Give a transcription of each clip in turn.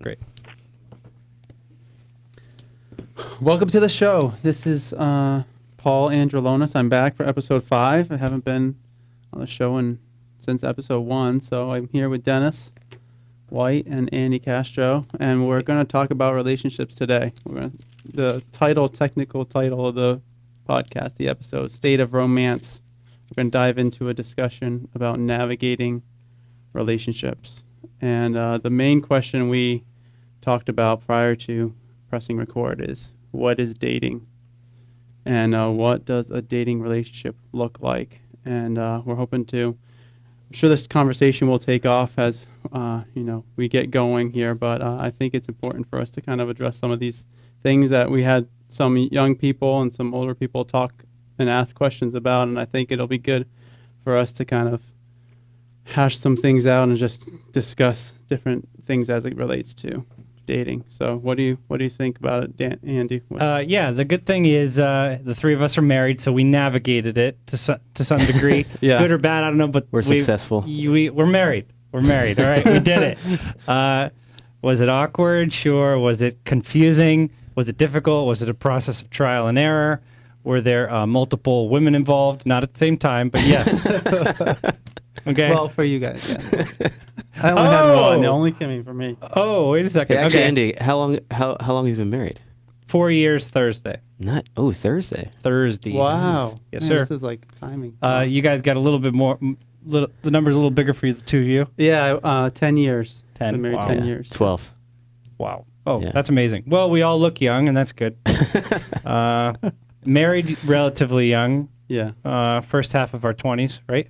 Great. Welcome to the show. This is Paul Androlonis. I'm back for episode 5. I haven't been on the show since episode 1, so I'm here with Dennis White and Andy Castro, and we're going to talk about relationships today. The technical title of the podcast, the episode, State of Romance. We're going to dive into a discussion about navigating relationships. And the main question we talked about prior to pressing record is, what is dating? And what does a dating relationship look like? And we're hoping to, I'm sure this conversation will take off as, we get going here, but I think it's important for us to kind of address some of these things that we had some young people and some older people talk and ask questions about, and I think it'll be good for us to kind of hash some things out and just discuss different things as it relates to dating. So what do you think about it, Andy? Yeah, the good thing is the three of us are married, so we navigated it to some degree. Yeah. Good or bad, I don't know, but we're successful. We're married. We're married. All right, we did it. Was it awkward? Sure. Was it confusing? Was it difficult? Was it a process of trial and error? Were there multiple women involved? Not at the same time, but yes. Okay. Well, for you guys, yeah. I only had one. It only came in for me. Oh, wait a second. Hey, actually, okay. Andy, how long have you been married? 4 years Thursday. Thursday. Wow. Yes, Man, sir. This is like timing. You guys got a little bit more. The number's a little bigger for you, the two of you. Yeah, 10 years. 10. Been married Wow. 10 Yeah, years. 12. Wow. Oh, Yeah. That's amazing. Well, we all look young, and that's good. Married relatively young. Yeah. First half of our 20s, right?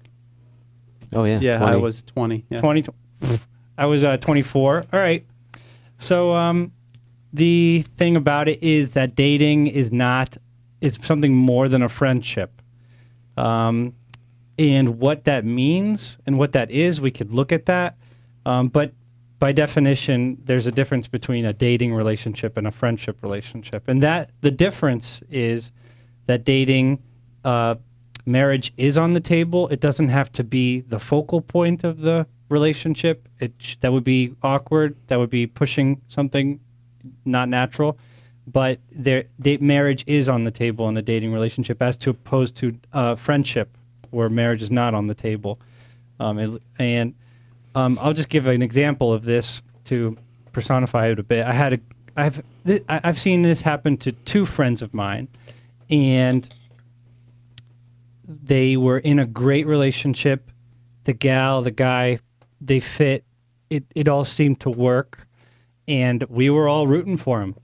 Oh, yeah. Yeah, 20. I was 20. Yeah. 20. I was 24. All right. So the thing about it is that dating is something more than a friendship. And what that means and what that is, we could look at that. But by definition, there's a difference between a dating relationship and a friendship relationship. And that the difference is that dating, marriage is on the table. It doesn't have to be the focal point of the relationship. That would be awkward. That would be pushing something not natural. But marriage is on the table in a dating relationship, as to opposed to friendship, where marriage is not on the table. I'll just give an example of this to personify it a bit. I've seen this happen to two friends of mine, and they were in a great relationship. The guy, they fit. It all seemed to work, and we were all rooting for him.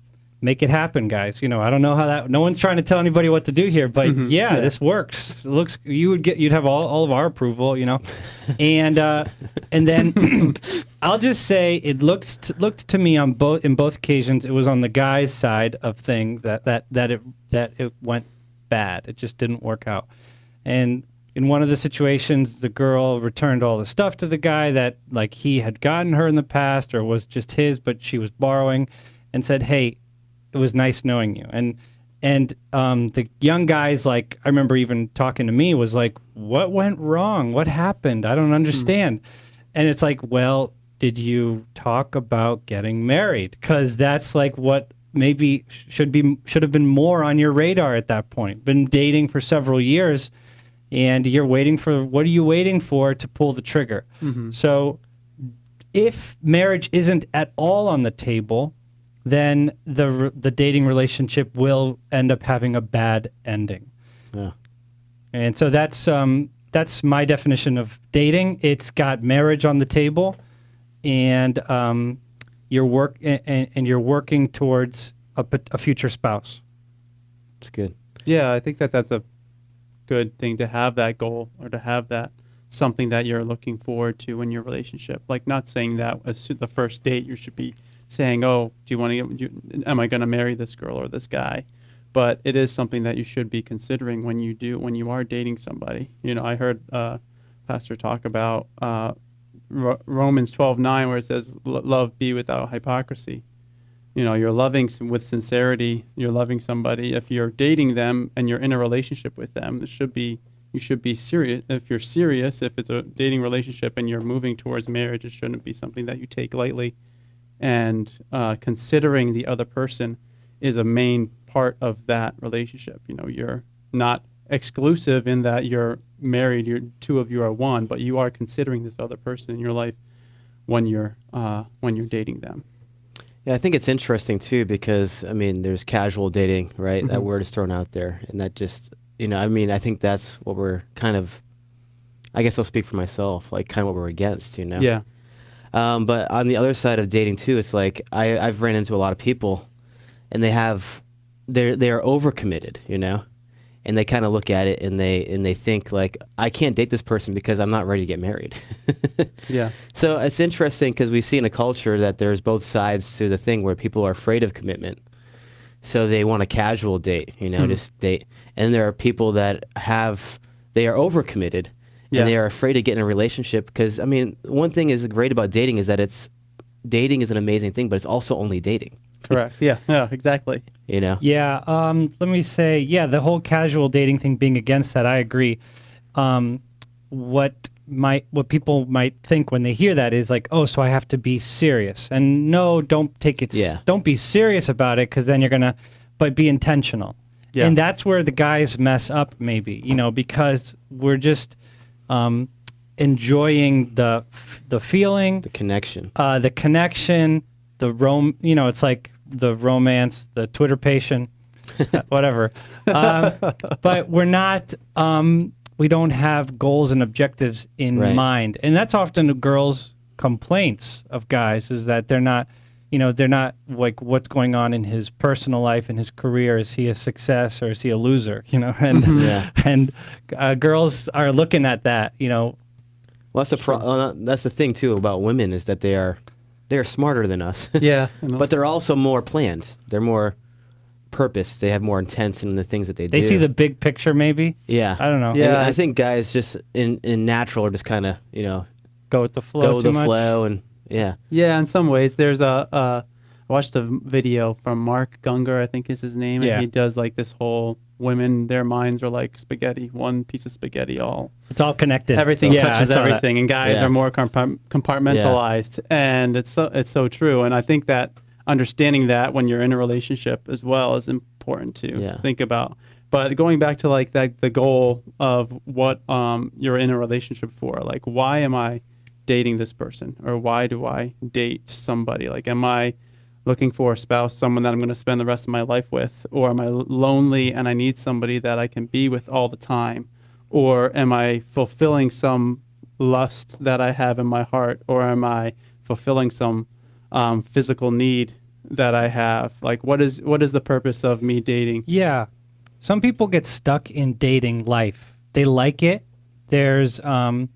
Make it happen, guys. I don't know how that. No one's trying to tell anybody what to do here, but yeah, this works. You'd have all of our approval, and then I'll just say it looked to me in both occasions. It was on the guy's side of things that it went bad. It just didn't work out. And in one of the situations, the girl returned all the stuff to the guy that like he had gotten her in the past or was just his, but she was borrowing, and said, "Hey, it was nice knowing you." And the young guys, like, I remember even talking to me, was like, "What went wrong? What happened? I don't understand." And it's like, well, did you talk about getting married? Because that's like what maybe should have been more on your radar at that point. Been dating for several years, and you're waiting for, what are you waiting for to pull the trigger? Mm-hmm. So if marriage isn't at all on the table, then the dating relationship will end up having a bad ending. Yeah. And so that's my definition of dating. It's got marriage on the table, and you're working towards a future spouse. It's good. Yeah, I think that's a good thing to have that goal, or to have that something that you're looking forward to in your relationship. Like, not saying that as the first date you should be saying, "Oh, am I going to marry this girl or this guy?" But it is something that you should be considering when you are dating somebody. I heard Pastor talk about Romans 12:9, where it says, "Love be without hypocrisy." You're loving with sincerity. You're loving somebody. If you're dating them and you're in a relationship with them, you should be serious. If you're serious, if it's a dating relationship and you're moving towards marriage, it shouldn't be something that you take lightly. and considering the other person is a main part of that relationship. You know, you're not exclusive in that you're married, two of you are one, but you are considering this other person in your life when you're dating them. Yeah, I think it's interesting too because I mean, there's casual dating, right? That word is thrown out there, and that just, you know, I mean, I think that's what we're kind of. I guess I'll speak for myself, like kind of what we're against, you know. Yeah. But on the other side of dating too, it's like I've ran into a lot of people, and they are overcommitted, you know, and they kind of look at it and they think like, I can't date this person because I'm not ready to get married. Yeah. So it's interesting because we see in a culture that there's both sides to the thing where people are afraid of commitment, so they want a casual date, you know, just date, and there are people that they are overcommitted. Yeah. And they are afraid to get in a relationship because, I mean, one thing is great about dating is that dating is an amazing thing, but it's also only dating. Correct. Yeah. Yeah. Exactly. You know. Yeah. Let me say, yeah, the whole casual dating thing, being against that, I agree. What people might think when they hear that is like, oh, so I have to be serious. And no, don't take it. Yeah. Don't be serious about it, because then you're gonna, but be intentional. Yeah. And that's where the guys mess up, maybe, you know, because we're just enjoying the feeling, The connection. you know, it's like the romance, the Twitter patient, whatever. But we're not, we don't have goals and objectives in mind. And that's often the girls' complaints of guys, is that they're not, you know, they're not like, what's going on in his personal life and his career. Is he a success or is he a loser? You know, and and girls are looking at that. You know, Well, that's the thing too about women, is that they are smarter than us. Yeah. But they're also more planned. They're more purpose. They have more intent in the things that they do. they see the big picture, maybe. Yeah. I don't know. Yeah. And I think guys just in natural are just kind of, you know, Go with the flow. go with too the much. flow, and yeah. Yeah, in some ways. There's I watched a video from Mark Gungor, I think is his name, Yeah. and he does like this whole women, their minds are like spaghetti, one piece of spaghetti, It's all connected. everything Yeah, I touches saw that. everything, and guys Yeah. are more compartmentalized, and it's so true. And I think that understanding that when you're in a relationship as well is important to think about. But going back to like that, the goal of what you're in a relationship for, like, why am I dating this person, or why do I date somebody? Like, am I looking for a spouse, someone that I'm going to spend the rest of my life with, or am I lonely and I need somebody that I can be with all the time, or am I fulfilling some lust that I have in my heart, or am I fulfilling some physical need that I have? Like, what is the purpose of me dating? Yeah. Some people get stuck in dating life. They like it. There's an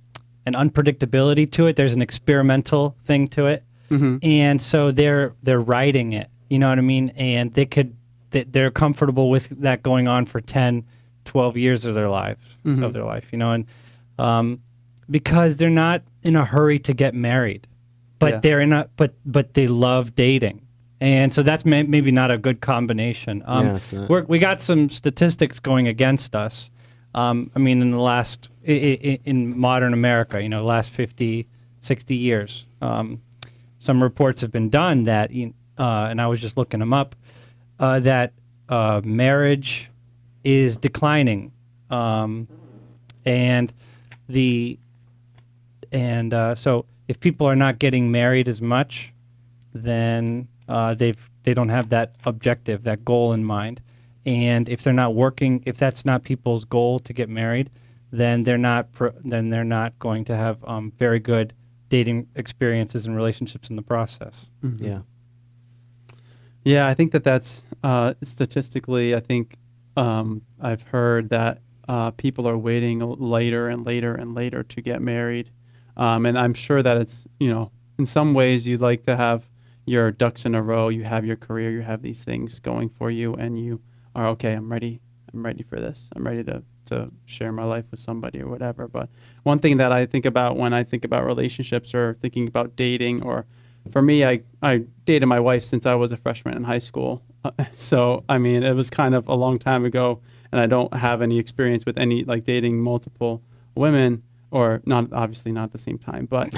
unpredictability to it. There's an experimental thing to it. And so they're riding it. You know what I mean? And they're comfortable with that going on for 10, 12 years of their life, you know, and because they're not in a hurry to get married, but but they love dating. And so that's maybe not a good combination. We got some statistics going against us. I mean, in the last, in modern America, you know, last 50, 60 years, some reports have been done that, and I was just looking them up, that marriage is declining. So if people are not getting married as much, then they don't have that objective, that goal in mind. And if they're not working, if that's not people's goal to get married, then they're not going to have very good dating experiences and relationships in the process. Yeah, I think that's statistically, I think I've heard that people are waiting later and later and later to get married. And I'm sure that it's, you know, in some ways you'd like to have your ducks in a row, you have your career, you have these things going for you, and you are, okay, I'm ready for this. I'm ready to share my life with somebody or whatever. But one thing that I think about when I think about relationships or thinking about dating, or for me, I dated my wife since I was a freshman in high school. So, I mean, it was kind of a long time ago, and I don't have any experience with any, like, dating multiple women, or not, obviously not at the same time. But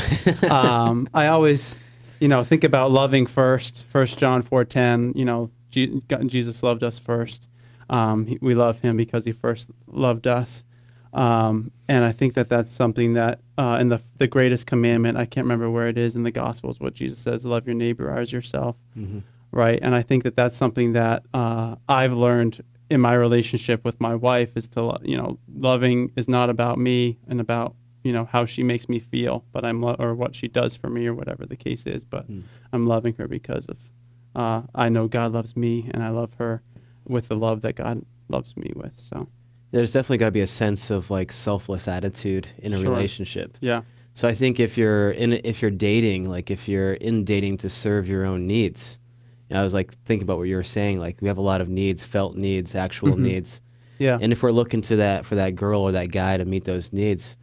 I always think about loving first. 1 John 4:10. Jesus loved us first. We love him because he first loved us. And I think that that's something that in the greatest commandment, I can't remember where it is in the Gospels, what Jesus says, love your neighbor as yourself. Mm-hmm. Right. And I think that that's something that I've learned in my relationship with my wife is to, loving is not about me and about, how she makes me feel, but or what she does for me or whatever the case is. But I'm loving her because of, I know God loves me and I love her with the love that God loves me with. So There's definitely got to be a sense of like selfless attitude in a Sure. relationship. Yeah. So I think if you're dating, like if you're in dating to serve your own needs, I was like thinking about what you were saying, like we have a lot of needs, felt needs, actual needs. Yeah. And if we're looking to that for that girl or that guy to meet those needs,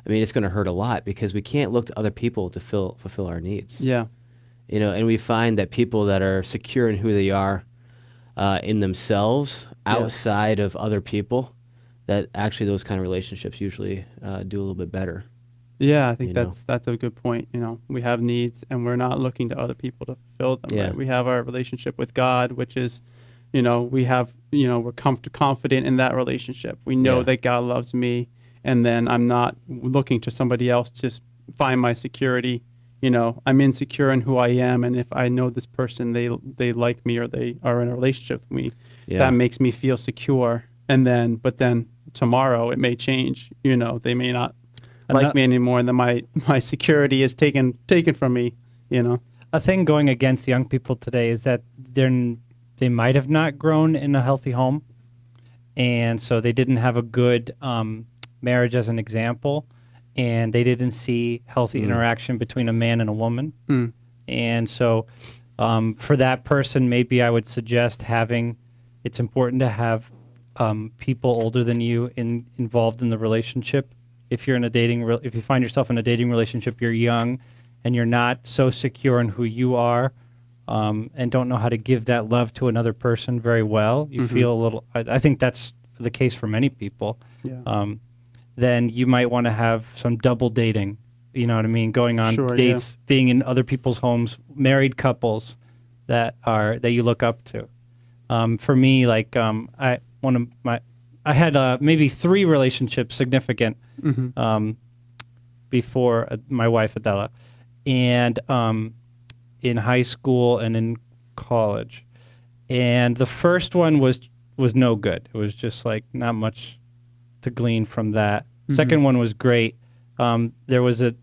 I mean, it's going to hurt a lot because we can't look to other people to fulfill our needs. Yeah. And we find that people that are secure in who they are in themselves, outside of other people, that actually those kind of relationships usually do a little bit better. Yeah, I think that's a good point. We have needs and we're not looking to other people to fulfill them. Yeah. Right? We have our relationship with God, which is, we're confident in that relationship. We know that God loves me, and then I'm not looking to somebody else to find my security. I'm insecure in who I am, and if I know this person, they like me or they are in a relationship with me, that makes me feel secure. But then tomorrow it may change. They may not like me anymore, and then my security is taken from me. A thing going against young people today is that they might have not grown in a healthy home, and so they didn't have a good marriage as an example, and they didn't see healthy interaction between a man and a woman. And so for that person, maybe I would suggest it's important to have people older than you involved in the relationship. If you're in if you find yourself in a dating relationship, you're young and you're not so secure in who you are, and don't know how to give that love to another person very well, you feel a little, I think that's the case for many people. Yeah. Then you might want to have some double dating, you know what I mean? Going on dates, being in other people's homes, married couples that you look up to. For me, like I had maybe 3 relationships significant before my wife Adela, and in high school and in college. And the first one was no good. It was just like not much to glean from that. Second one was great. There was a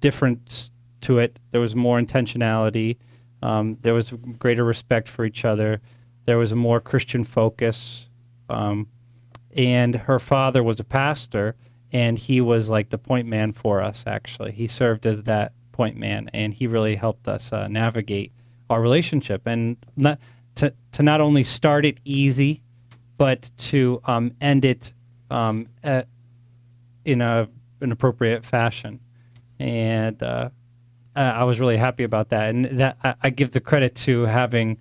difference to it. There was more intentionality. There was greater respect for each other. There was a more Christian focus. And her father was a pastor, and he was like the point man for us, actually. He served as that point man, and he really helped us navigate our relationship. And to not only start it easy, but to end it in an appropriate fashion. And I was really happy about that. And that I give the credit to having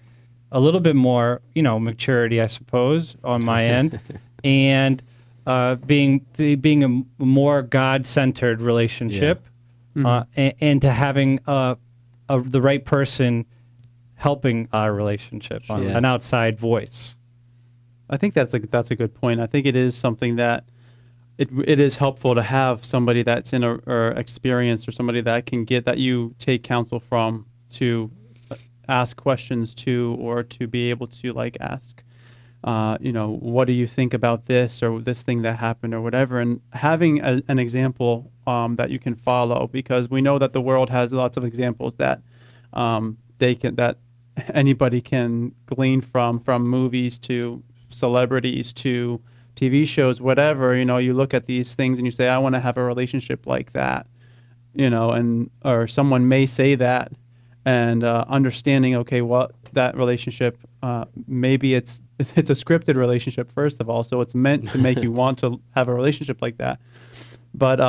a little bit more, maturity, I suppose, on my end, and being a more God-centered relationship, and to having the right person helping our relationship, an outside voice. I think that's a good point. I think it is something that it is helpful to have somebody that's in or experienced, or somebody that you take counsel from, to ask questions to, or to be able to ask, what do you think about this or this thing that happened or whatever, and having an example that you can follow, because we know that the world has lots of examples that that anybody can glean from movies to celebrities to TV shows, whatever. You look at these things and you say, I want to have a relationship like that, or someone may say that, and understanding, okay, what that relationship, maybe it's a scripted relationship, first of all, so it's meant to make you want to have a relationship like that. But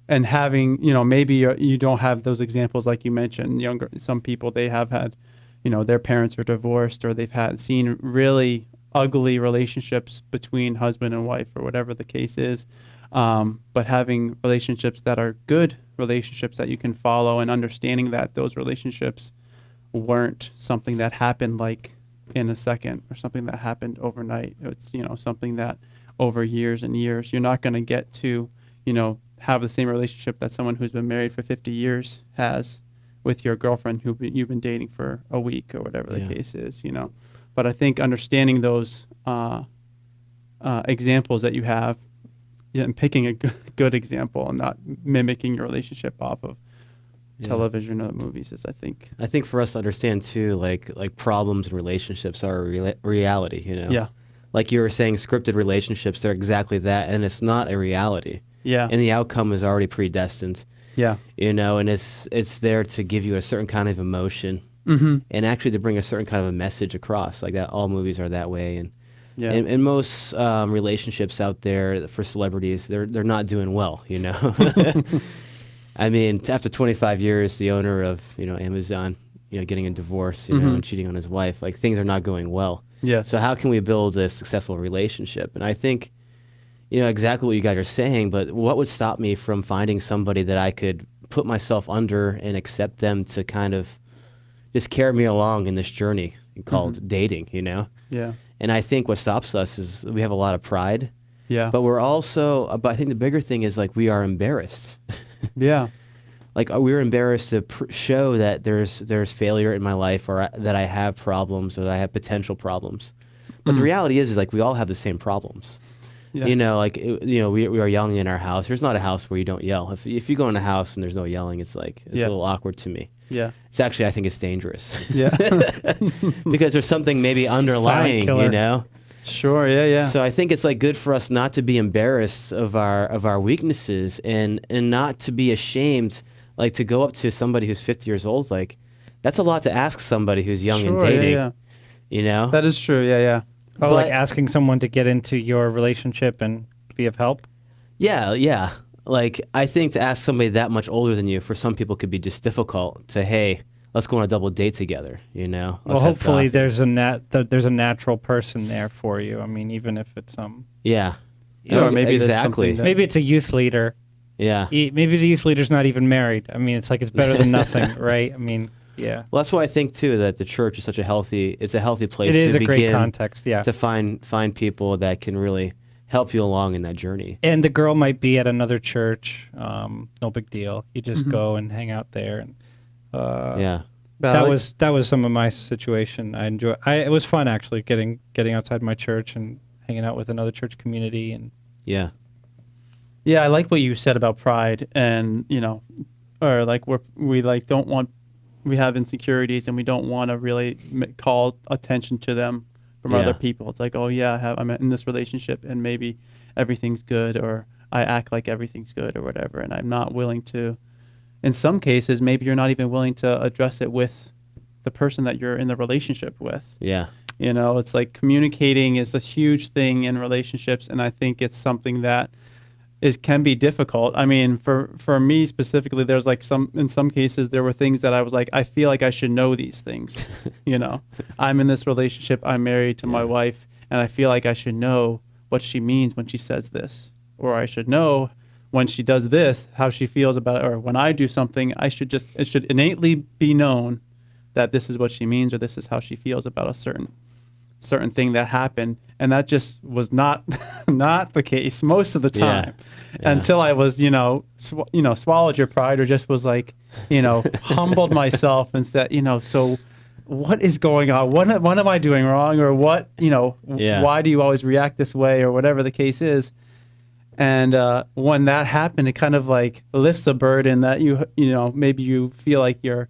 and having, maybe you don't have those examples like you mentioned. Some people, they have had, their parents are divorced, or they've seen really ugly relationships between husband and wife, or whatever the case is. But having relationships that are good relationships that you can follow, and understanding that those relationships weren't something that happened like in a second, or something that happened overnight. It's, something that over years and years, you're not going to get to, have the same relationship that someone who's been married for 50 years has with your girlfriend who you've been dating for a week, or whatever the case is, But I think understanding those examples that you have, and picking a good example, and not mimicking your relationship off of television or movies, is, I think for us to understand too, like problems in relationships are a reality, Yeah. Like you were saying, scripted relationships, they're exactly that, and it's not a reality. Yeah. And the outcome is already predestined. Yeah. And it's there to give you a certain kind of emotion, and actually to bring a certain kind of a message across. Like that, all movies are that way, and most relationships out there for celebrities, they're not doing well. I mean, after 25 years, the owner of Amazon, getting a divorce, and cheating on his wife, like things are not going well. Yes. So how can we build a successful relationship? And I think, exactly what you guys are saying, but what would stop me from finding somebody that I could put myself under and accept them to kind of just carry me along in this journey called dating, Yeah. And I think what stops us is we have a lot of pride. Yeah. But we're also, but I think the bigger thing is like we are embarrassed. Yeah. Like we're embarrassed to show that there's failure in my life, or that I have problems, or that I have potential problems. But the reality is like we all have the same problems. Yeah. We are yelling in our house. There's not a house where you don't yell. If you go in a house and there's no yelling, it's a little awkward to me. Yeah. It's actually, I think it's dangerous. Yeah. Because there's something maybe underlying, Sure. Yeah. Yeah. So I think it's like good for us not to be embarrassed of our weaknesses, and not to be ashamed, like to go up to somebody who's 50 years old. Like that's a lot to ask somebody who's young and dating. Yeah. That is true. Yeah. Yeah. Oh, But- like asking someone to get into your relationship and be of help? Yeah. Like I think to ask somebody that much older than you, for some people could be just difficult to, hey, let's go on a double date together, Well, Let's have hopefully coffee. there's a natural person there for you. I mean, even if it's Yeah. Or maybe there's exactly. something that- maybe it's a youth leader. Yeah. Maybe the youth leader's not even married. I mean, it's better than nothing, right? I mean, yeah. Well, that's why I think too that the church is a healthy place It is to a great begin context, yeah. to find people that can really help you along in that journey. And the girl might be at another church. No big deal. You just go and hang out there, and Yeah. that was some of my situation. I enjoy. It was fun actually getting outside my church and hanging out with another church community. And Yeah. Yeah, I like what you said about pride, and or like we have insecurities, and we don't want to really call attention to them from other people. It's like, oh yeah, I'm in this relationship, and maybe everything's good, or I act like everything's good, or whatever, and I'm not willing to. In some cases, maybe you're not even willing to address it with the person that you're in the relationship with. Yeah. It's like communicating is a huge thing in relationships, and I think it's something that can be difficult. I mean, for me specifically, there's like in some cases there were things that I was like, I feel like I should know these things. I'm in this relationship, I'm married to my wife, and I feel like I should know what she means when she says this, or I should know when she does this, how she feels about it, or when I do something, it should innately be known that this is what she means, or this is how she feels about a certain thing that happened. And that just was not the case most of the time. Yeah. Until I was, swallowed your pride, or just was like, humbled myself and said, so what is going on? What am I doing wrong? Or what, why do you always react this way, or whatever the case is? And when that happened, it kind of like lifts a burden that maybe you feel like you're,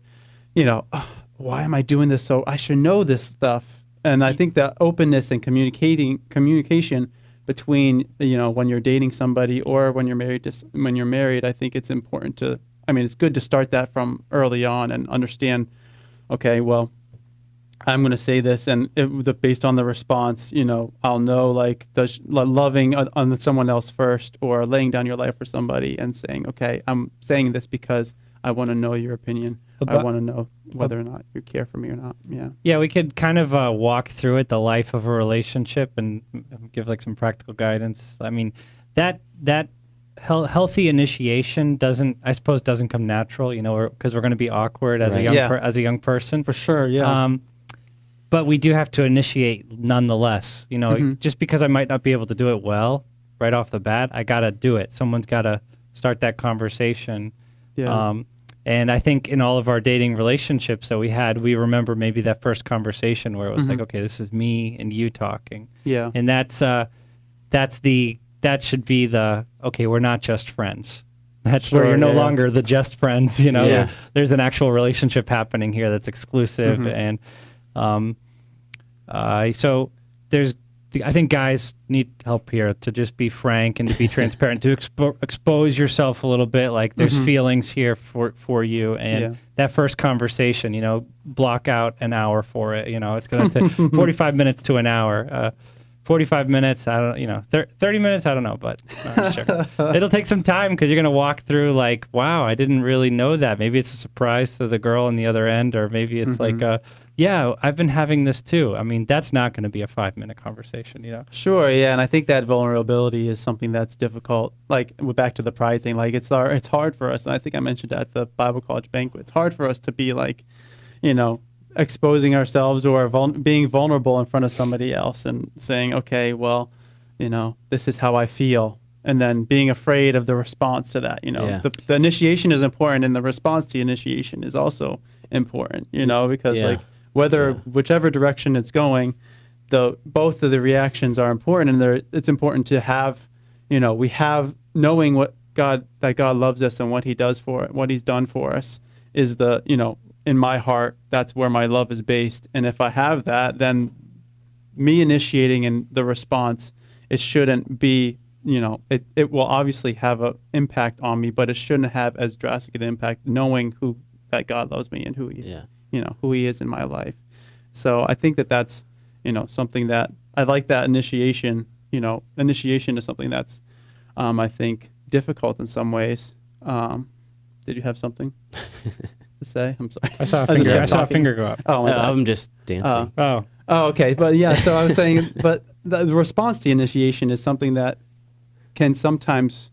"Oh, why am I doing this? So I should know this stuff." And I think that openness and communication between, when you're dating somebody or when you're married, I think it's important to, it's good to start that from early on and understand, okay, well, I'm going to say this, and based on the response, I'll know, like, loving on someone else first, or laying down your life for somebody and saying, okay, I'm saying this because I want to know your opinion. I want to know whether or not you care for me or not. Yeah. Yeah, we could kind of walk through it, the life of a relationship, and give like some practical guidance. I mean, that healthy initiation doesn't come natural, you know, because we're going to be awkward as a Right. young Yeah. as a young person. For sure, yeah. But we do have to initiate nonetheless. You know, just because I might not be able to do it well right off the bat, I got to do it. Someone's got to start that conversation. Yeah. And I think in all of our dating relationships that we had, we remember maybe that first conversation where it was like, okay, this is me and you talking. Yeah. And that should be the, okay, we're not just friends. That's where Sure, you're no yeah. longer the just friends, you know. Yeah. There's an actual relationship happening here that's exclusive. And so I think guys need help here to just be frank and to be transparent, to expose yourself a little bit. Like there's feelings here for you, and that first conversation, you know, block out an hour for it. You know, it's going to take 45 minutes to an hour. 45 minutes, I don't, you know, 30 minutes, I don't know, but sure. It'll take some time because you're going to walk through like, wow, I didn't really know that. Maybe it's a surprise to the girl on the other end, or maybe it's like, yeah, I've been having this too. I mean, that's not going to be a 5-minute conversation, you know? Sure, yeah, and I think that vulnerability is something that's difficult. Like, we're back to the pride thing. Like, it's hard for us, and I think I mentioned at the Bible college banquet. It's hard for us to be like, you know, exposing ourselves or being vulnerable in front of somebody else and saying, okay, well, you know, this is how I feel, and then being afraid of the response to that. You know, Yeah. the initiation is important, and the response to initiation is also important. You know, because Yeah. like whichever direction it's going, both of the reactions are important, and it's important to have, you know, we have knowing that God loves us and what He does what He's done for us is the, you know, in my heart, that's where my love is based. And if I have that, then me initiating and the response, it shouldn't be, you know, it will obviously have an impact on me, but it shouldn't have as drastic an impact knowing that God loves me and who He, you know, who He is in my life. So I think that's, you know, something that I like, that initiation. You know, initiation is something that's, I think, difficult in some ways. Did you have something to say? I'm sorry. I saw a I just finger, kept I saw a talking. finger go up. Oh, my bad. I'm just dancing. Oh, Oh, okay. But yeah, so I was saying, but the response to initiation is something that can sometimes,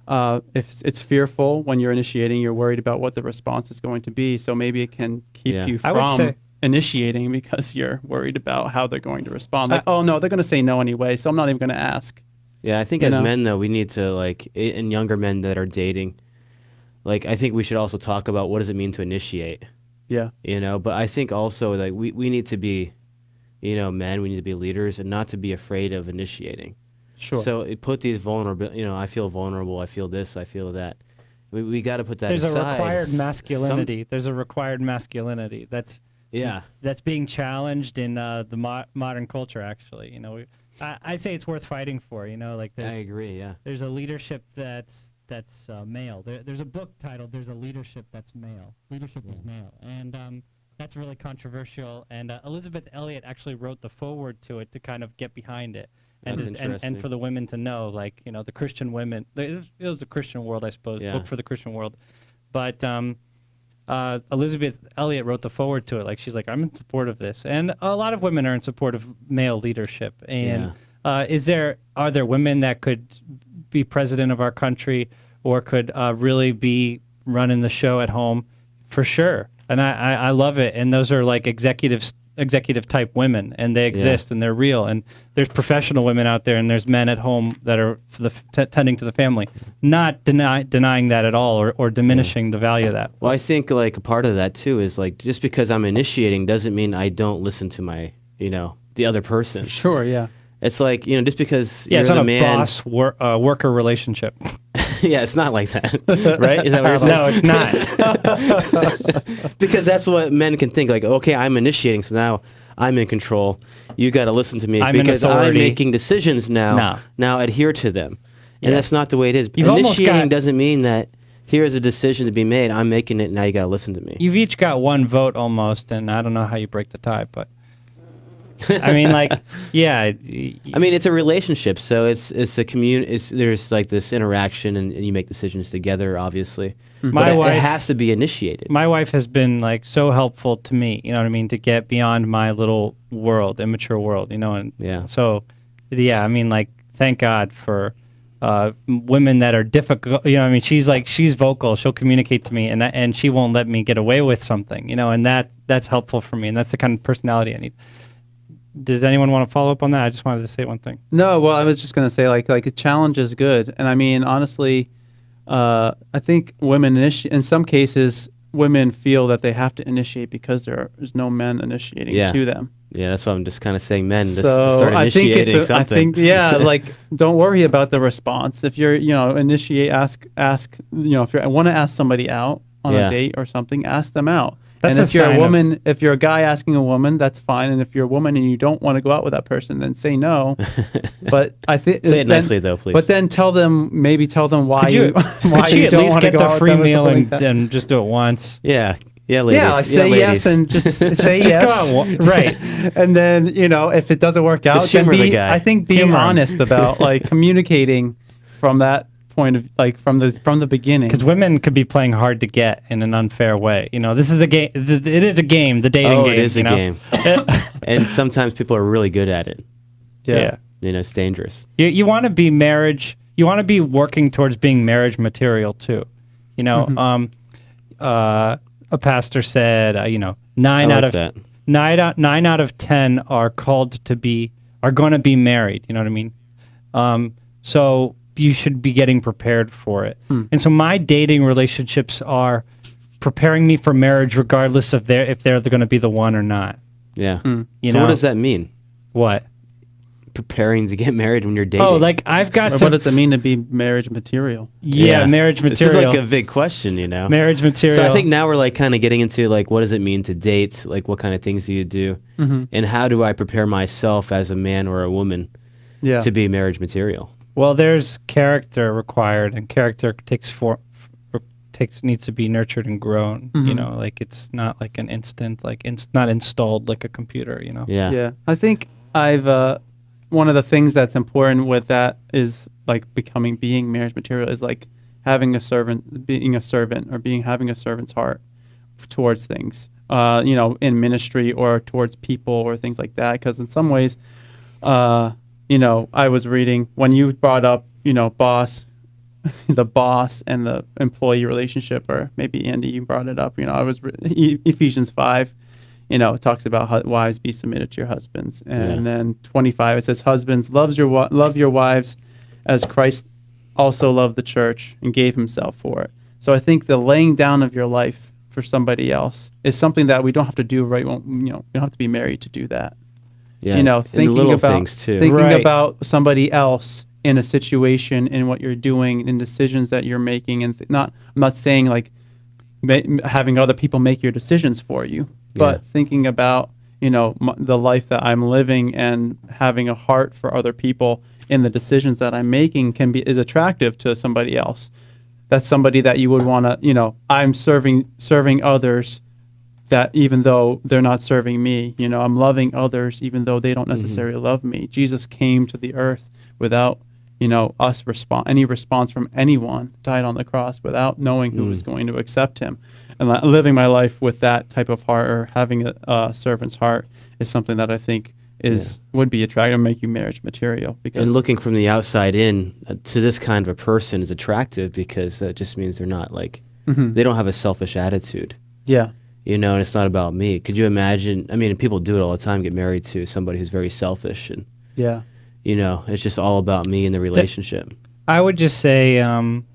if it's fearful when you're initiating, you're worried about what the response is going to be. So maybe it can keep Yeah. you I would from say- initiating because you're worried about how they're going to respond. Like, oh no, they're going to say no anyway, so I'm not even going to ask. Yeah, I think You as know? men, though, we need to, like, and younger men that are dating, like, I think we should also talk about what does it mean to initiate, Yeah. you know? But I think also, like, we need to be, you know, men, we need to be leaders and not to be afraid of initiating. Sure. So put these vulnerable, you know, I feel vulnerable, I feel this, I feel that. We got to put that there's aside. a required masculinity. There's a required masculinity that's being challenged in the modern culture. Actually, you know, I say it's worth fighting for. You know, like I agree, yeah. there's a leadership that's male. There's a book titled "There's a Leadership That's Male." Leadership is male, and that's really controversial. And Elizabeth Elliot actually wrote the foreword to it to kind of get behind it. That's And interesting. for the women to know, like, you know, the Christian women, it was a Christian world, I suppose, Yeah. book for the Christian world. But Elizabeth Elliot wrote the foreword to it. Like, she's like, I'm in support of this. And a lot of women are in support of male leadership. And are there women that could be president of our country or could really be running the show at home? For sure. And I love it. And those are like executive type women, and they exist and they're real. And there's professional women out there, and there's men at home that are tending to the family. Not denying that at all, or diminishing the value of that. Well, I think, like, a part of that, too, is, like, just because I'm initiating doesn't mean I don't listen to my, you know, the other person. Sure. Yeah. It's like, you know, just because Yeah, you're it's the not a man. boss worker relationship. Yeah, it's not like that, right? Is that what you're saying? No, it's not. Because that's what men can think. Like, okay, I'm initiating, so now I'm in control. You got to listen to me I'm in because I'm authority. making decisions now. No. Now adhere to them, and Yeah. that's not the way it is. You've almost Initiating got- doesn't mean that here's a decision to be made. I'm making it. Now you got to listen to me. You've each got one vote almost, and I don't know how you break the tie, but I mean, like, yeah. I mean, it's a relationship, so it's a there's like this interaction, and you make decisions together, obviously. My But it wife- has to be initiated. My wife has been like so helpful to me, you know what I mean, to get beyond my little world, immature world, you know, and Yeah. so, yeah, I mean, like, thank God for women that are difficult. You know, I mean, she's vocal. She'll communicate to me, and she won't let me get away with something. You know, and that's helpful for me, and that's the kind of personality I need. Does anyone want to follow up on that? I just wanted to say one thing. No, well, I was just going to say like a challenge is good, and I mean honestly, I think women in some cases women feel that they have to initiate because there's no men initiating to them. Yeah, that's why I'm just kind of saying men just So start initiating something. I think like don't worry about the response. If you're initiate, ask if you want to ask somebody out on a date or something, ask them out. That's and if you're a woman, of... if you're a guy asking a woman, that's fine. And if you're a woman and you don't want to go out with that person, then say no. But I think say it nicely though, please. But then tell them why you why you don't want to go out the free meal and just do it once. Yeah, ladies. Yeah, like say yes and just say yes. Go on. Right. And then if it doesn't work out, then I think being honest about like communicating from that point of like from the beginning, because women could be playing hard to get in an unfair way. This is a game. It is a game. The dating game. It is a game. And sometimes people are really good at it. Yeah. It's dangerous. You want to be marriage. You want to be working towards being marriage material too. A pastor said, 9 out of 10 are going to be married. You know what I mean? So you should be getting prepared for it. And so my dating relationships are preparing me for marriage regardless of if they're going to be the one or not. Yeah. So what does that mean? What? Preparing to get married when you're dating. Oh, like I've got What does it mean to be marriage material? Yeah, marriage material. This is like a big question, Marriage material. So I think now we're like kind of getting into like what does it mean to date? Like what kind of things do you do? And how do I prepare myself as a man or a woman to be marriage material? Well, there's character required, and character needs to be nurtured and grown. Like it's not like an instant, like it's not installed like a computer. Yeah. I think one of the things that's important with that is like being marriage material is like having a servant, or having a servant's heart towards things. In ministry or towards people or things like that. Because in some ways, I was reading when you brought up, the boss and the employee relationship, or maybe Andy, you brought it up. I was Ephesians 5. It talks about wives be submitted to your husbands, and then 25 it says, "Husbands, love your wives, as Christ also loved the church and gave himself for it." So I think the laying down of your life for somebody else is something that we don't have to do right. We don't have to be married to do that. Yeah, thinking about things too. Thinking about somebody else in a situation, in what you're doing, in decisions that you're making, and I'm not saying like having other people make your decisions for you, but thinking about the life that I'm living and having a heart for other people in the decisions that I'm making is attractive to somebody else. That's somebody that you would want to. I'm serving others. That even though they're not serving me, I'm loving others even though they don't necessarily love me. Jesus came to the earth without, any response from anyone, died on the cross without knowing who was going to accept him. And living my life with that type of heart, or having a servant's heart, is something that I think would be attractive, make you marriage material. And looking from the outside in to this kind of a person is attractive, because that just means they're not like, they don't have a selfish attitude. Yeah. And it's not about me. Could you imagine? I mean, people do it all the time, get married to somebody who's very selfish. And, it's just all about me and the relationship. I would just say, am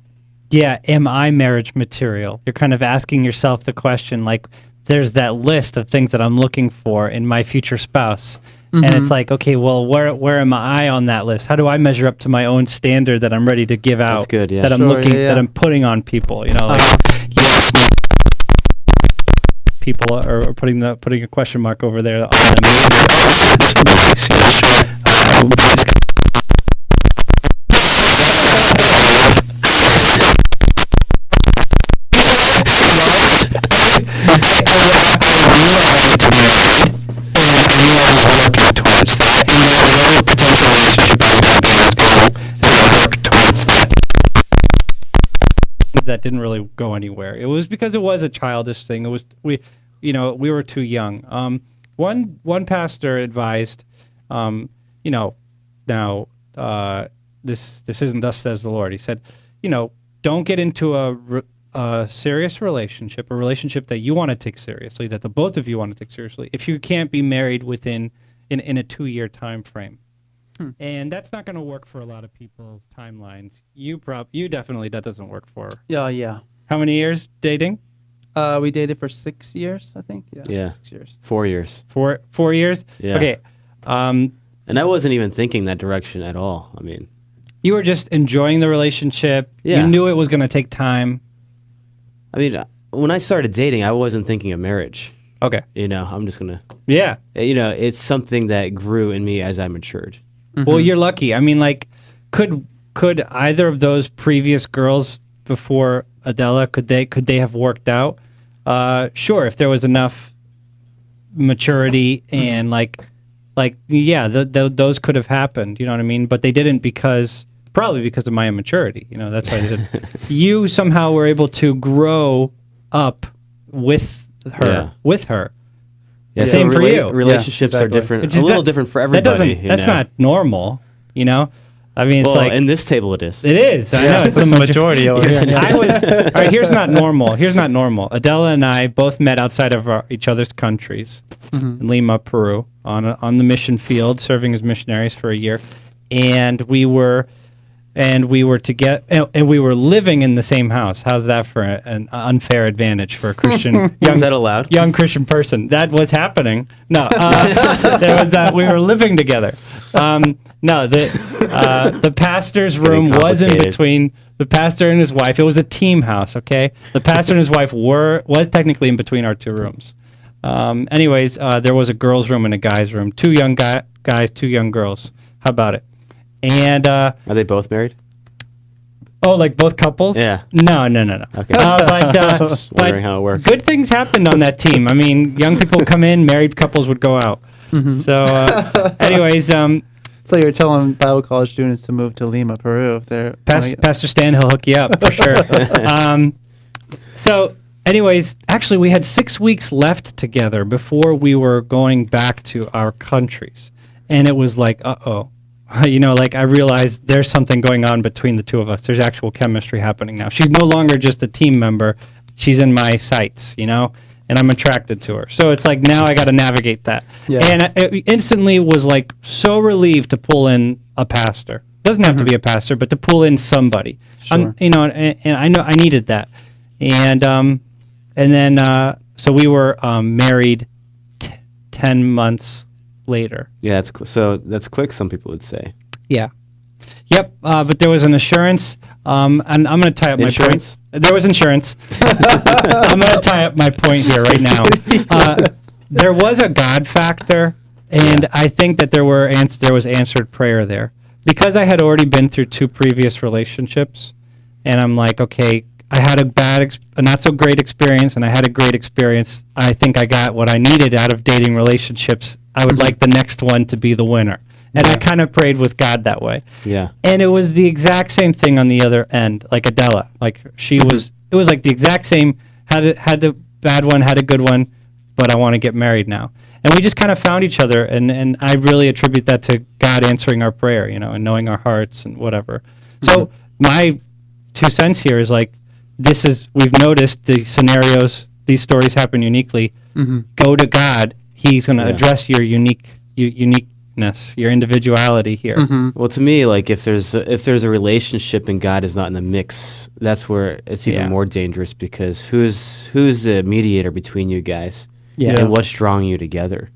I marriage material? You're kind of asking yourself the question, like, there's that list of things that I'm looking for in my future spouse. And it's like, okay, well, where am I on that list? How do I measure up to my own standard that I'm ready to give out? That's good, yeah. That I'm that I'm putting on people, people are putting a question mark over there on them. That didn't really go anywhere. It was because it was a childish thing. It was we were too young. One pastor advised, now this isn't thus says the Lord. He said, don't get into a serious relationship, a relationship that you want to take seriously, that the both of you want to take seriously, if you can't be married within in a 2-year time frame. And that's not going to work for a lot of people's timelines. You definitely, that doesn't work for. Yeah. How many years dating? We dated for 6 years, I think. Yeah. 6 years. 4 years. 4 years? Yeah. Okay. And I wasn't even thinking that direction at all. I mean, you were just enjoying the relationship. Yeah. You knew it was going to take time. I mean, when I started dating, I wasn't thinking of marriage. Okay. I'm just going to, Yeah. it's something that grew in me as I matured. Well, you're lucky. I mean, like, could either of those previous girls before Adela, could they have worked out? Sure, if there was enough maturity and those could have happened. You know what I mean? But they didn't probably because of my immaturity. That's why they didn't. You somehow were able to grow up with her. Yeah, Same so for you. Relationships Yeah, exactly. are different. It's A just little that- different for everybody. That's not normal. I mean, it's Well, like in this table it is. it is. I know it's the majority over here. All right, here's not normal. Adela and I both met outside of each other's countries, in Lima, Peru, on the mission field, serving as missionaries for a year, and we were together, and we were living in the same house. How's that for an unfair advantage for a Christian Is that allowed? young Christian person? That was happening. No, there was we were living together. No, the pastor's room was in complicated. between the pastor and his wife. It was a team house, okay? The pastor and his wife was technically in between our two rooms. Anyways, there was a girl's room and a guy's room. 2 young guys, 2 young girls. How about it? And Are they both married? oh, like both couples? Yeah. No. Okay. But Wondering how it works. good things happened on that team. I mean, young people would come in, married couples would go out. So, anyways, So you're telling Bible college students to move to Lima, Peru, if they're Pastor Stan, he'll hook you up for sure. So, anyways, actually, we had 6 weeks left together before we were going back to our countries, and it was like, I realized there's something going on between the two of us. There's actual chemistry happening now. She's no longer just a team member; she's in my sights, and I'm attracted to her. So it's like now I got to navigate that. Yeah. And I instantly was like so relieved to pull in a pastor. Doesn't have to be a pastor, but to pull in somebody. Sure. And I know I needed that. And then so we were married 10 months later. Yeah, that's quick, some people would say. Yeah. Yep. But there was an assurance. And I'm going to tie up Insurance? my point. There was insurance. I'm going to tie up my point here right now. There was a God factor, and I think that there was answered prayer there. Because I had already been through 2 previous relationships, and I'm like, okay, I had a not so great experience, and I had a great experience. I think I got what I needed out of dating relationships. I would like the next one to be the winner. And I kind of prayed with God that way. Yeah. And it was the exact same thing on the other end, like Adela. Like it was like the exact same, had a bad one, had a good one, but I want to get married now. And we just kind of found each other, and I really attribute that to God answering our prayer, and knowing our hearts and whatever. So my 2 cents here is like, we've noticed the scenarios, these stories happen uniquely. Go to God. He's going to address your uniqueness, your individuality here. Well, to me, like if there's a relationship and God is not in the mix, that's where it's even more dangerous, because who's the mediator between you guys? Yeah. And what's drawing you together?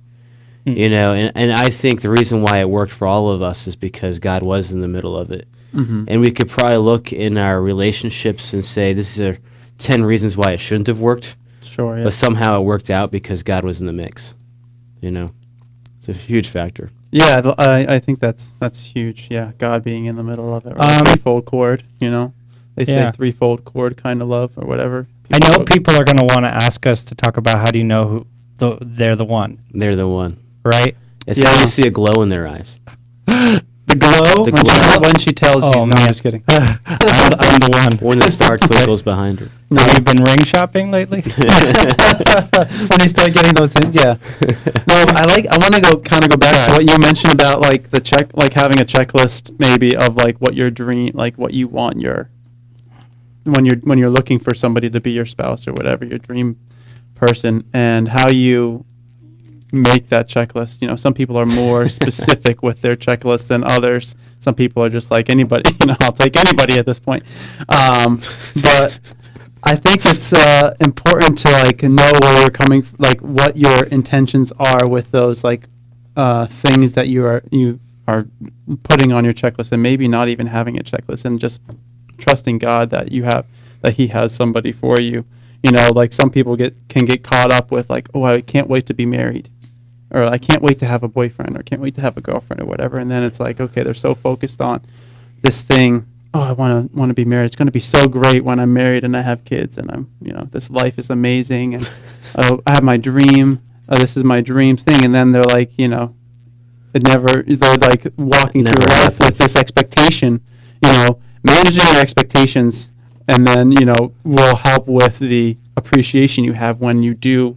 And I think the reason why it worked for all of us is because God was in the middle of it. And we could probably look in our relationships and say, this is 10 reasons why it shouldn't have worked. Sure, yeah. But somehow it worked out because God was in the mix. It's a huge factor. Yeah, I think that's huge. Yeah, God being in the middle of it. Right? Threefold cord, They say threefold cord kind of love or whatever. I know people are going to want to ask us to talk about how do you know who they're the one, They're the one. right? It's how you see a glow in their eyes. The glow? The When glow. when she tells you. Oh, No, man. I'm just kidding. I'm the one. When the star twinkles behind her. Have you been ring shopping lately? When you start getting those hints, yeah. No, I want to go back to what you mentioned about like having a checklist maybe of like what your dream, like what you want when you're looking for somebody to be your spouse or whatever, your dream person, and how you make that checklist. You know, some people are more specific with their checklist than others. Some people are just like anybody, I'll take anybody at this point. But I think it's important to like know where you're coming, like what your intentions are with those like things that you are putting on your checklist, and maybe not even having a checklist, and just trusting God that He has somebody for you. You know, like some people can get caught up with like, oh, I can't wait to be married, or I can't wait to have a boyfriend, or can't wait to have a girlfriend, or whatever. And then it's like, okay, they're so focused on this thing. Oh, I want to be married. It's going to be so great when I'm married and I have kids, and this life is amazing, and I have my dream. This is my dream thing. And then they're like, they're like walking through life with this expectation, managing your expectations, and then, will help with the appreciation you have when you do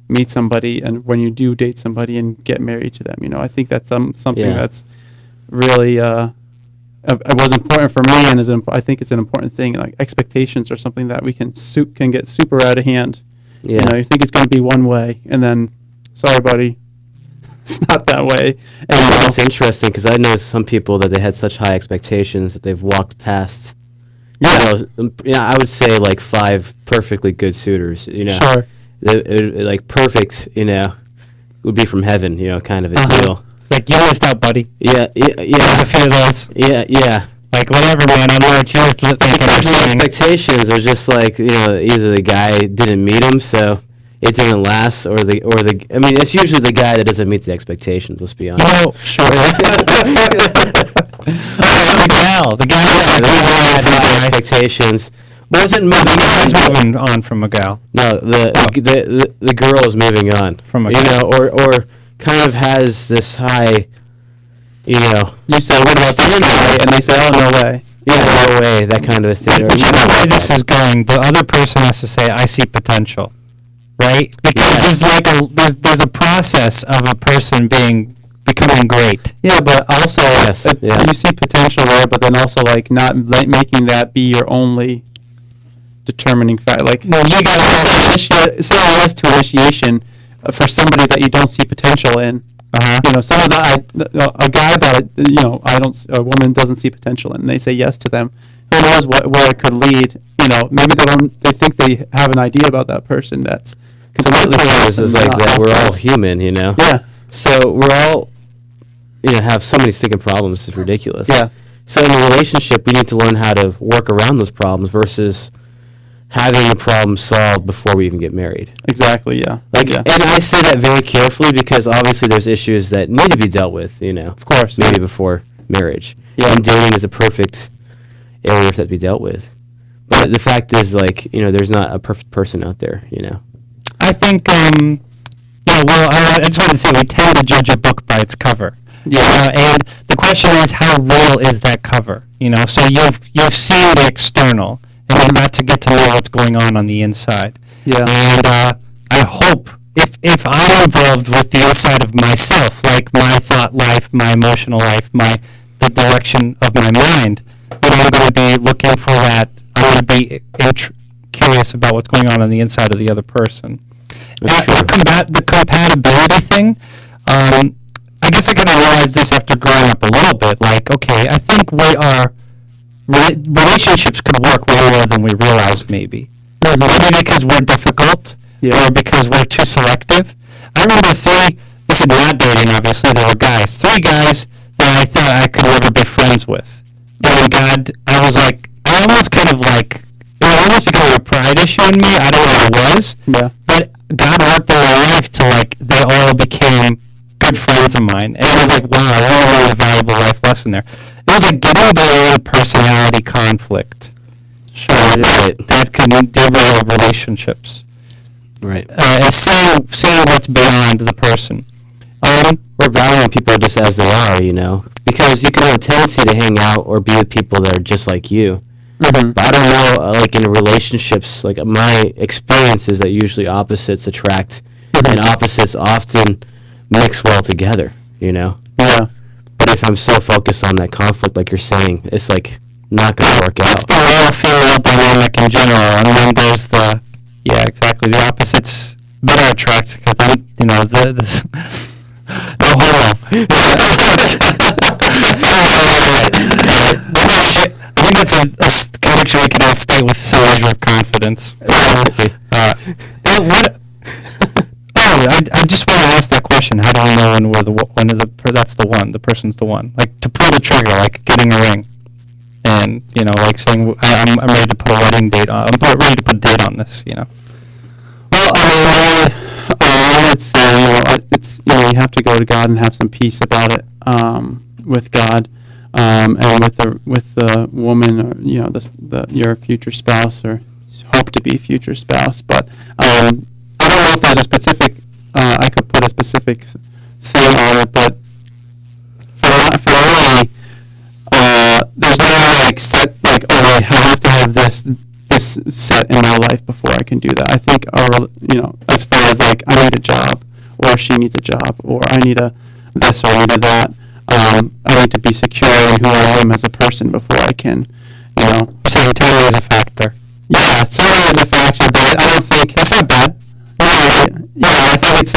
meet somebody and when you do date somebody and get married to them. I think that's something that's really it was important for me, and I think it's an important thing. Like expectations are something that we can get super out of hand. Yeah. You think it's going to be one way, and then, sorry, buddy, it's not that way. And It's interesting because I know some people that they had such high expectations that they've walked past. I would say like 5 perfectly good suitors. Sure. Like perfect. Would be from heaven. Kind of a deal. Like, you missed out, buddy. Yeah. There's a few of those. Yeah. Like, whatever, man. I don't know what you were thinking or Because the saying. expectations are just like, either the guy didn't meet him, so it didn't last, or it's usually the guy that doesn't meet the expectations, let's be honest. Sure. The guy had high expectations. Wasn't moving on from a gal. No, the girl is moving on From a guy. or kind of has this high, You say, what about this guy? And they say, oh, no way. Yeah, no way, that kind of a thing. But you know where this is going. The other person has to say, I see potential. Right? Because there's a process of a person becoming great. Yeah, but also you see potential there, but then also like not making that be your only determining factor. Like, no, you got to say yes to initiation for somebody that you don't see potential in. Some of a guy that a woman doesn't see potential in, and they say yes to them. Who knows where it could lead? Maybe they think they have an idea about that person that's completely is like that. We're all human, Yeah. So we're all, have so many stinking problems. It's ridiculous. Yeah. So in a relationship, we need to learn how to work around those problems versus having a problem solved before we even get married. Exactly. Yeah. And I say that very carefully because obviously there's issues that need to be dealt with. Of course. Maybe before marriage. Yeah. And dating is a perfect area for that to be dealt with. But the fact is, there's not a perfect person out there. I think, I just want to say we tend to judge a book by its cover. Yeah. And the question is, how real is that cover? So you've seen the external, and you've got to get to know what's going on the inside. Yeah. And I hope if I'm involved with the inside of myself, like my thought life, my emotional life, the direction of my mind, then I'm going to be looking for that. I'm going to be curious about what's going on the inside of the other person. The compatibility thing, I guess I kind of realized this after growing up a little bit. Like, okay, I think relationships could work way more than we realize, maybe. Maybe because we're difficult, or because we're too selective. I remember this is not dating, obviously, there were guys. 3 guys that I thought I could never be friends with. And God, I was like, I almost kind of like, it almost became a pride issue in me. I don't know what it was. Yeah. But God worked in my life to they all became good friends of mine. And it was like, wow, I really learned a valuable life lesson there. It was like getting the personality conflict. Sure. That can derail relationships. Right. And seeing what's beyond the person. Or valuing people just as they are, because because you can have a tendency to hang out or be with people that are just like you. Mm-hmm. But I don't know, like in relationships, like my experience is that usually opposites attract, and opposites often mix well together, you know? Yeah. But if I'm so focused on that conflict, like you're saying, it's like not going to work out. It's the male-female dynamic in general, and then there's the, yeah, exactly, the opposites better attract, because I'm, you know, no homo. I think that's a connection we can all state with some measure of confidence. I just want to ask that question. How do we know when that's the one, the person's the one? Like, to pull the trigger, like getting a ring. And, you know, like saying, I'm ready to put a wedding date on, ready to put a date on this, you know. Well, I would say, it's, you have to go to God and have some peace about it, with God, and with the woman, or, your future spouse, or hope to be future spouse. But, I don't know if there's a specific, I could put a specific thing on it, but for me, there's no set, I have to have this set in my life before I can do that. I think, as far as I need a job, or she needs a job, or I need a this, or I need a that, I need to be secure in who I am as a person before I can, So integrity is a factor. Yeah, certainly is a factor, but I don't think That's not bad. I think it's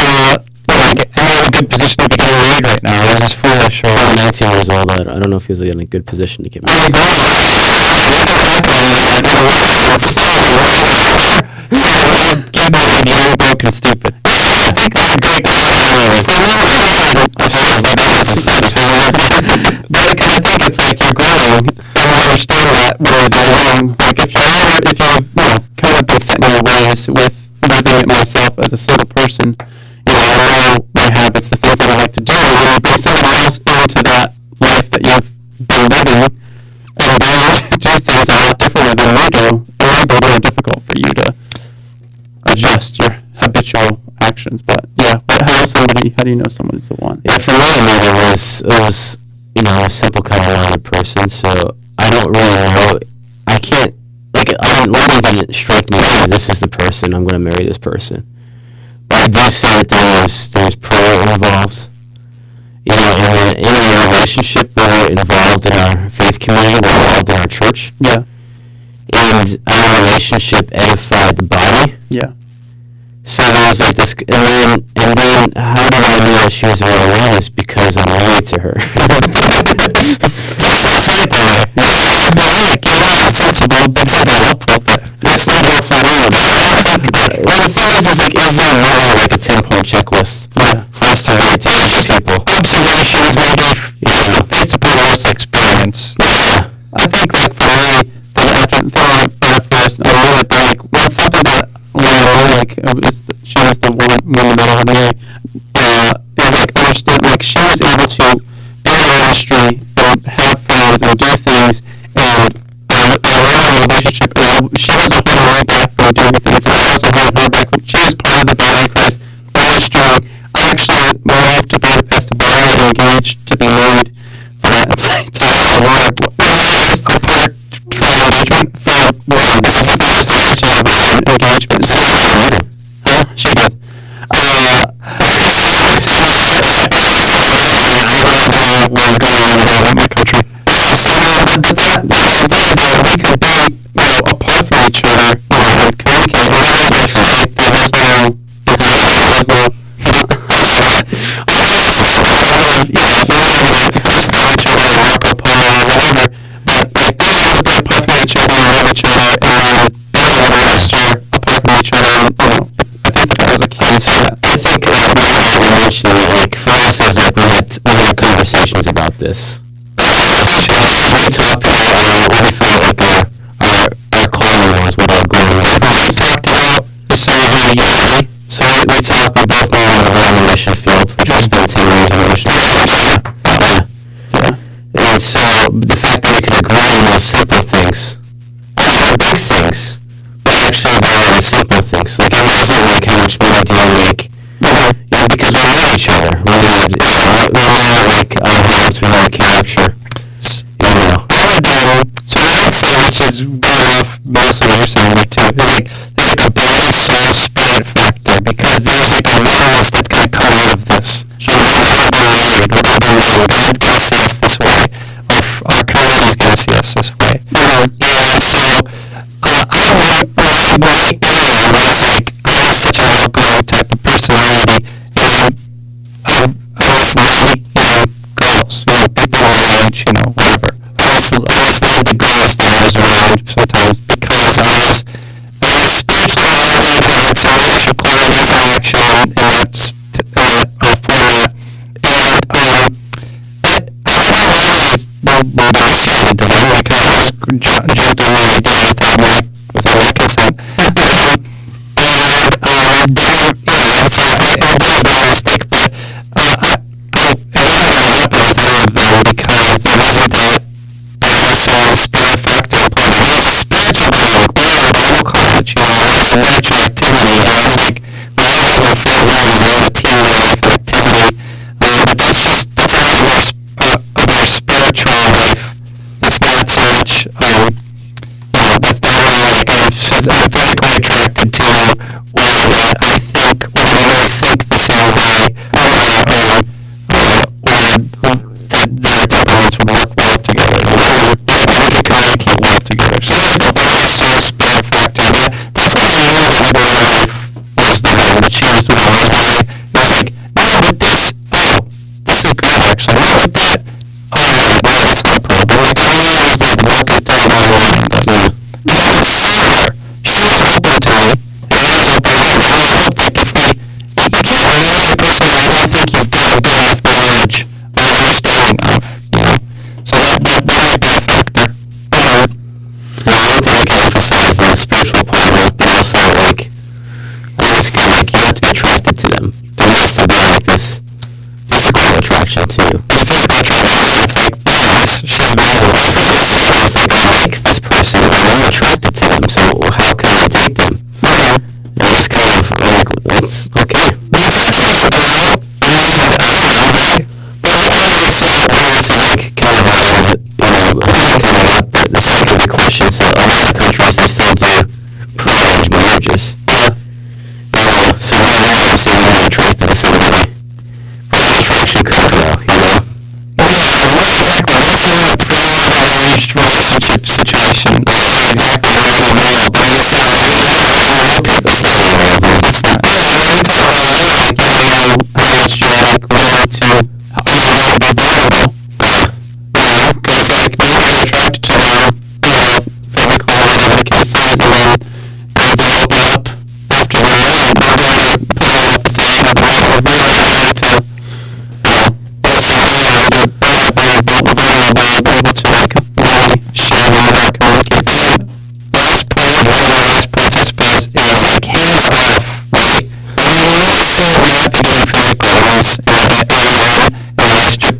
I'm in a good position to be getting married right now. This is foolish. I'm 19 years old. I don't know if he's in a good position to get married. Get married, you're broke and stupid. I think that's a great But I think it's you're growing, and I understand that where if you've kind of been set in your ways with living it myself as a single person, I know my habits, the things that I like to do, and when you bring someone else into that life that you've been living, and they do things a lot differently than we do, it might be more difficult for you to adjust your habitual actions. But how do you know someone's the one? Yeah, for me, it was a simple kind of minded person, so I don't really know. I can't, Lily didn't strike me as this is the person, I'm going to marry this person. But I do say that there's prayer involved. In a relationship, we're involved in our faith community, we're involved in our church. Yeah. And our relationship edified the body. Yeah. So there was this, and then how do I know that she was the right one? Is because I'm married to her. sensible, but it's not helpful. That's not how I find out. Well, the thing is there really a 10-point checklist for us to really teach people? Observations, maybe, based upon our experience. Yeah. I think for me, when something that she was the woman that I would marry, is understand, she was able to be in the industry and have friends and do things, and I ran a relationship, and she wasn't holding me back from doing things, and I wasn't holding her back from, she was part of the body of Christ, very strong. I actually moved to Budapest to be engaged, to be married for that entire time. Engagement. She did. Was going on in my country. So, but that we could be, apart from each other, and communicate. There was no. Conversations about this. We talked about what we felt like our calling was, what our goal was. We talked about the so we talked, we both know we're in the mission field, which was spent 10 years in the mission field. And so the fact that we could agree on those simple things, not big things, but actually about the simple things. It wasn't how much money do you make? Because we know each other. We know our habits, we know our character. you're saying there too. It's like there's like a body, soul, spirit factor because there's like a oneness that's gonna come out of this. God gonna see us this way. Our community's gonna see us this way. And so my area was like I was such an outgoing type of personality, and I was like girls, people my age, whatever. I was like the girls that I was around sometimes because I was spiritual oriented, I had some leadership qualities in action, and that's formula. And but I was well, I started to them, like I was jumped on my idea without my consent. And it's a mistake, but it wasn't going to happen with any of them because there wasn't that soul spirit factor upon it. It was a spiritual thing, like we're in a Bible college, it was spiritual activity, and I was like, when I was in the front line, I was a team life activity, but that's a lot more spiritual life. It's not so much, that's not really like I'm physically attracted to or that I think, or I really think the same way, their temperaments would work well together. They could communicate well together. So there's like a body, soul, spirit factor. That's what I knew that my life was the way that she was the way. It was like, no, but this is good actually. No, but that, no, that's not a problem. Like, I knew it was like working down my line. She was open to me. And I was open to her. I hope like if you can't really like a person, I don't think you've got a good enough knowledge or understanding of, So that might be a factor. I don't think I can emphasize the spiritual part of it, but also like, I think it's kind of like you have to be attracted to them. There has to be like this physical attraction too. The physical attraction, it's like, she's beautiful. It's like, I like this person, and I'm attracted to them, so how can I take them? And it's kind of like, it's okay. But it's actually something else. It's like kind of coming up, but the second big question, so a lot of countries, they still do pre-arranged marriages. So right now, I'm saying I'm attracted to somebody. But the attraction could grow, Not exactly. That's not a pre-arranged relationship situation. That's not exactly what I know, but it's not real. It's not real. It's not. Every time I how much genetic related to how to be vulnerable. Because like maybe you're attracted to them, physically, whatever the case is, and then they open up after they're married, they're going to put it in a position of like, we're really trying to, be able to like really share whatever, communicate. The last point, I suppose, is like hands off, right? When you really feel not to get physical in a relationship,